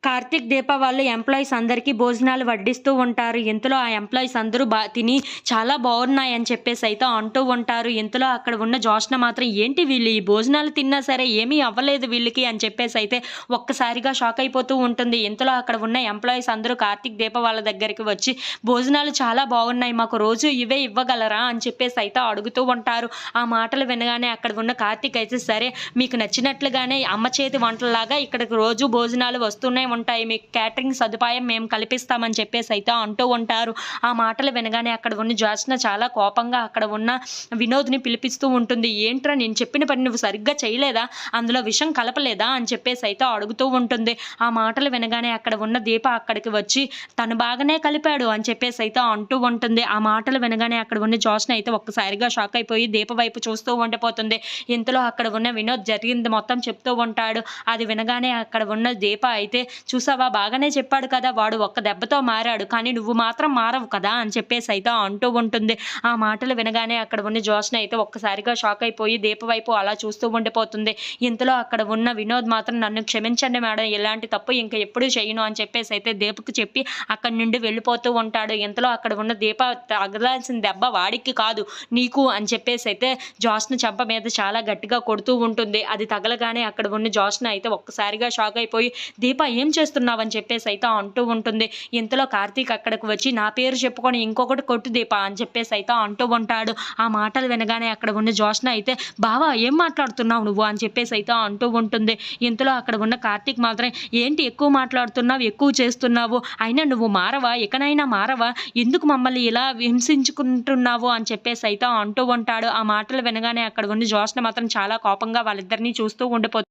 కార్తీక్, దీప వాళ్ళు ఎంప్లాయీస్ అందరికీ భోజనాలు వడ్డిస్తూ ఉంటారు. ఇంతలో ఆ ఎంప్లాయీస్ అందరూ తిని చాలా బాగున్నాయని చెప్పేసైతే అంటూ ఉంటారు. ఇంతలో అక్కడ ఉన్న జోష్న మాత్రం ఏంటి వీళ్ళు ఈ భోజనాలు తిన్నా సరే ఏమీ అవ్వలేదు వీళ్ళకి అని చెప్పేసైతే ఒక్కసారిగా షాక్ అయిపోతూ ఉంటుంది. ఇంతలో అక్కడ ఉన్న ఎంప్లాయీస్ అందరూ కార్తీక్, దీప వాళ్ళ దగ్గరికి వచ్చి భోజనాలు చాలా బాగున్నాయి, మాకు రోజు ఇవే ఇవ్వగలరా అని చెప్పేసైతే అడుగుతూ ఉంటారు. ఆ మాటలు వినగానే అక్కడ ఉన్న కార్తీక్ అయితే సరే మీకు నచ్చినట్లుగానే అమ్మ చేతి వంటలాగా ఇక్కడికి రోజు భోజనాలు వస్తూనే ఉంటాయి, మీకు క్యాటరింగ్ సదుపాయం మేము కల్పిస్తామని చెప్పేసి అయితే అంటూ ఉంటారు. ఆ మాటలు వినగానే అక్కడ ఉన్న జ్యోత్స్న చాలా కోపంగా అక్కడ ఉన్న వినోద్ని పిలిపిస్తూ ఉంటుంది. ఏంట్రా నేను చెప్పిన పని నువ్వు సరిగ్గా చేయలేదా, అందులో విషం కలపలేదా అని చెప్పేసి అయితే అడుగుతూ ఉంటుంది. ఆ మాటలు వినగానే అక్కడ ఉన్న దీప అక్కడికి వచ్చి తను బాగానే కలిపాడు అని చెప్పేసి అయితే అంటూ ఉంటుంది. ఆ మాటలు వినగానే అక్కడ ఉన్న జ్యోత్స్న అయితే ఒక్కసారిగా షాక్ అయిపోయి దీప వైపు చూస్తూ ఉండిపోతుంది. ఇంతలో అక్కడ ఉన్న వినోద్ జరిగింది మొత్తం చెప్తూ ఉంటాడు. అది వినగానే అక్కడ ఉన్న దీప అయితే చూసావా బాగానే చెప్పాడు కదా, వాడు ఒక్క దెబ్బతో మారాడు కానీ నువ్వు మాత్రం మారవు కదా అని చెప్పేసి అయితే అంటూ ఉంటుంది. ఆ మాటలు వినగానే అక్కడ ఉన్న జోష్న అయితే ఒక్కసారిగా షాక్ అయిపోయి దీప వైపు అలా చూస్తూ ఉండిపోతుంది. ఇంతలో అక్కడ ఉన్న వినోద్ మాత్రం నన్ను క్షమించండి మేడం, ఇలాంటి తప్పు ఇంకా ఎప్పుడూ చేయను అని చెప్పేసి అయితే దీపకు చెప్పి అక్కడి నుండి వెళ్ళిపోతూ ఉంటాడు. ఇంతలో అక్కడ ఉన్న దీప తగలాల్సిన దెబ్బ వాడికి కాదు నీకు అని చెప్పేసి అయితే జోష్న చెంప మీద చాలా గట్టిగా కొడుతూ ఉంటుంది. అది తగలగానే అక్కడ ఉన్న జోష్న అయితే ఒక్కసారిగా షాక్ అయిపోయి దీప ఏం చేస్తున్నావని చెప్పేసి అయితే అంటూ ఉంటుంది. ఇంతలో కార్తీక్ అక్కడికి వచ్చి నా పేరు చెప్పుకొని ఇంకొకటి కొట్టు దీప అని చెప్పేసి అయితే అంటూ ఉంటాడు. ఆ మాటలు వినగానే అక్కడ ఉన్న జోష్న అయితే బావా ఏం మాట్లాడుతున్నావు నువ్వు అని చెప్పేసి అయితే అంటూ ఉంటుంది. ఇంతలో అక్కడ ఉన్న కార్తీక్ మాత్రం ఏంటి ఎక్కువ మాట్లాడుతున్నావు, ఎక్కువ చేస్తున్నావు, అయినా నువ్వు మారవా, ఇకనైనా మారవా, ఎందుకు మమ్మల్ని ఇలా హింసించుకుంటున్నావు అని చెప్పేసి అయితే అంటూ ఉంటాడు. ఆ మాటలు వినగానే అక్కడ ఉన్న జోష్న మాత్రం చాలా కోపంగా వాళ్ళిద్దరినీ చూస్తూ ఉండిపోతుంది.